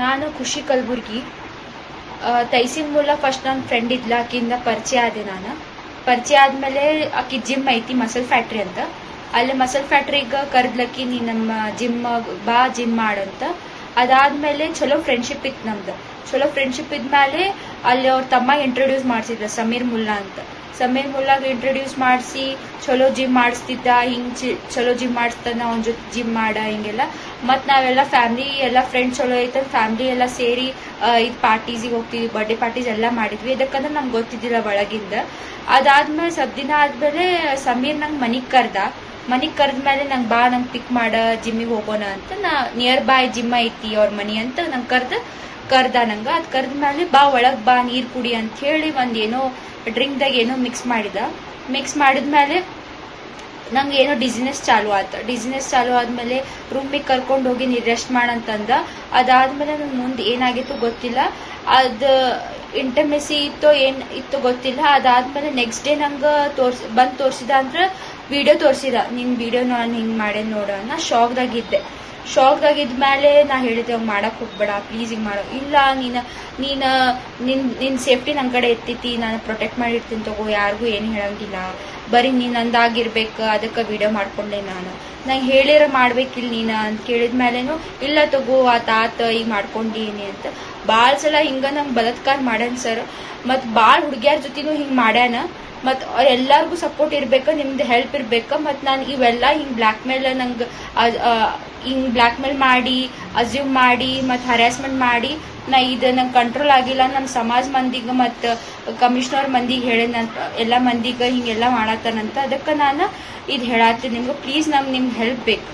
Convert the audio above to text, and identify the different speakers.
Speaker 1: ನಾನು ಖುಷಿ ಕಲಬುರ್ಗಿ. ತೈಸಿನ್ ಮೂಲ ಫಸ್ಟ್ ನನ್ನ ಫ್ರೆಂಡ್ ಇದ್ಲ, ಆಕಿಂದ ಪರಿಚಯ ಆದೆ. ನಾನು ಪರಿಚಯ ಆದ್ಮೇಲೆ ಆಕಿ ಜಿಮ್ ಐತಿ ಮಸಲ್ ಫ್ಯಾಕ್ಟ್ರಿ ಅಂತ, ಅಲ್ಲಿ ಮಸಲ್ ಫ್ಯಾಕ್ಟ್ರಿಗೆ ಕರೆದ್ಲಕ್ಕಿ ನೀ ನಮ್ಮ ಜಿಮ್ ಬಾ ಜಿಮ್ ಮಾಡಂತ. ಅದಾದ್ಮೇಲೆ ಚಲೋ ಫ್ರೆಂಡ್ಶಿಪ್ ಇತ್ತು ನಮ್ದು. ಚಲೋ ಫ್ರೆಂಡ್ಶಿಪ್ ಇದ್ಮೇಲೆ ಅಲ್ಲಿ ಅವ್ರ ತಮ್ಮ ಇಂಟ್ರೊಡ್ಯೂಸ್ ಮಾಡ್ಸಿದ್ದ ಸಮೀರ್ ಮುಲ್ಲಾ ಅಂತ. ಸಮೀರ್ ಮುಲ್ಲಾಗ ಇಂಟ್ರೊಡ್ಯೂಸ್ ಮಾಡಿಸಿ ಚಲೋ ಜಿಮ್ ಮಾಡಿಸ್ತಿದ್ದ. ಹಿಂಗೆ ಚಲೋ ಜಿಮ್ ಮಾಡಿಸ್ತಾನ, ಅವನ ಜೊತೆ ಜಿಮ್ ಮಾಡ ಹಿಂಗೆಲ್ಲ. ಮತ್ತು ನಾವೆಲ್ಲ ಫ್ಯಾಮ್ಲಿ ಎಲ್ಲ ಫ್ರೆಂಡ್ಸ್ ಚಲೋ ಐತಂದು ಫ್ಯಾಮ್ಲಿ ಎಲ್ಲ ಸೇರಿ ಇದು ಪಾರ್ಟೀಸಿಗೆ ಹೋಗ್ತಿದ್ವಿ, ಬರ್ಡೇ ಪಾರ್ಟೀಸ್ ಎಲ್ಲ ಮಾಡಿದ್ವಿ. ಇದಕ್ಕಂದ್ರೆ ನಮ್ಗೆ ಗೊತ್ತಿದ್ದಿಲ್ಲ ಒಳಗಿಂದ. ಅದಾದ್ಮೇಲೆ ಸ್ವಲ್ಪ ದಿನ ಆದ್ಮೇಲೆ ಸಮೀರ್ ನಂಗೆ ಮನಿಗೆ ಕರೆದ್ಮೇಲೆ ನಂಗೆ ಬಾ, ನಂಗೆ ಪಿಕ್ ಮಾಡ, ಜಿಮ್ಮಿಗೆ ಹೋಗೋಣ ಅಂತ. ನಾ ನಿಯರ್ ಬೈ ಜಿಮ್ ಐತಿ ಅವ್ರ ಮನಿ ಅಂತ ನಂಗೆ ಕರ್ದ ನಂಗೆ. ಅದು ಕರೆದ್ಮೇಲೆ ಬಾ ಒಳಗೆ ಬಾ ನೀರು ಕುಡಿ ಅಂತ ಹೇಳಿ ಒಂದು ಏನೋ ಡ್ರಿಂಕ್ದಾಗ ಏನೋ ಮಿಕ್ಸ್ ಮಾಡಿದ್ಮೇಲೆ ನಂಗೆ ಏನೋ ಡಿಸಿನೆಸ್ ಚಾಲು ಆಯ್ತು. ಡಿಸಿನೆಸ್ ಚಾಲು ಆದ್ಮೇಲೆ ರೂಮಿಗೆ ಕರ್ಕೊಂಡು ಹೋಗಿ ನೀ ರೆಸ್ಟ್ ಮಾಡಂತಂದ. ಅದಾದ್ಮೇಲೆ ನಂಗೆ ಮುಂದೆ ಏನಾಗಿತ್ತು ಗೊತ್ತಿಲ್ಲ, ಅದು ಇಂಟಮೆಸಿ ಇತ್ತೋ ಏನು ಇತ್ತು ಗೊತ್ತಿಲ್ಲ. ಅದಾದ್ಮೇಲೆ ನೆಕ್ಸ್ಟ್ ಡೇ ನಂಗೆ ಬಂದು ತೋರಿಸಿದ ಅಂದ್ರೆ ವಿಡಿಯೋ ತೋರಿಸಿದ, ನಿನ್ನ ವಿಡಿಯೋ ನಾನು ಹಿಂಗೆ ಮಾಡೇನು ನೋಡ. ನಾ ಶಾಕ್ದಾಗಿದ್ಮೇಲೆ ನಾ ಹೇಳಿದೆ ಅವ್ನು ಮಾಡಕ್ಕೆ ಹೋಗ್ಬೇಡ ಪ್ಲೀಸ್, ಹಿಂಗೆ ಮಾಡೋ ಇಲ್ಲ, ನಿನ್ನ ಸೇಫ್ಟಿ ನನ್ನ ಕಡೆ ಎತ್ತೈತಿ, ನಾನು ಪ್ರೊಟೆಕ್ಟ್ ಮಾಡಿರ್ತೀನಿ ತಗೋ, ಯಾರಿಗೂ ಏನು ಹೇಳಂಗಿಲ್ಲ, ಬರೀ ನೀನು ನಂದಾಗಿರ್ಬೇಕು, ಅದಕ್ಕೆ ವಿಡಿಯೋ ಮಾಡ್ಕೊಂಡೆ. ನಂಗೆ ಹೇಳಿರ ಮಾಡ್ಬೇಕಿಲ್ಲ ನೀನು ಅಂತ ಕೇಳಿದ್ಮೇಲೆನು ಇಲ್ಲ ತಗೋ ಆತ ಈಗ ಮಾಡ್ಕೊಂಡೀನಿ ಅಂತ. ಭಾಳ ಸಲ ಹಿಂಗೆ ನಂಗೆ ಬಲಾತ್ಕಾರ ಮಾಡ್ಯಾನ ಸರ್. ಮತ್ತು ಭಾಳ ಹುಡುಗಿಯರ ಜೊತೆನೂ ಹಿಂಗೆ ಮಾಡ್ಯಾನ. ಮತ್ತು ಎಲ್ಲರಿಗೂ ಸಪೋರ್ಟ್ ಇರ್ಬೇಕು, ನಿಮ್ದು ಹೆಲ್ಪ್ ಇರ್ಬೇಕು. ಮತ್ತು ನಾನು ಇವೆಲ್ಲ ಹಿಂಗೆ ಬ್ಲ್ಯಾಕ್ ಮೇಲ್ ಮಾಡಿ, ಅಸ್ಯೂಮ್ ಮಾಡಿ, ಮತ್ತು ಹರಾಸ್ಮೆಂಟ್ ಮಾಡಿ ಇದು ನಂಗೆ ಕಂಟ್ರೋಲ್ ಆಗಿಲ್ಲ. ನನ್ನ ಸಮಾಜ ಮಂದಿಗೆ ಮತ್ತು ಕಮಿಷನರ್ ಮಂದಿಗೆ ಹೇಳೇನಂತ, ಎಲ್ಲ ಮಂದಿಗೆ ಹಿಂಗೆಲ್ಲ ಮಾಡತ್ತಾನಂತ. ಅದಕ್ಕೆ ನಾನು ಇದು ಹೇಳತ್ತೀನಿ ನಿಮ್ಗೆ, ಪ್ಲೀಸ್ ನಮ್ಗೆ ನಿಮ್ಗೆ ಹೆಲ್ಪ್ ಬೇಕು.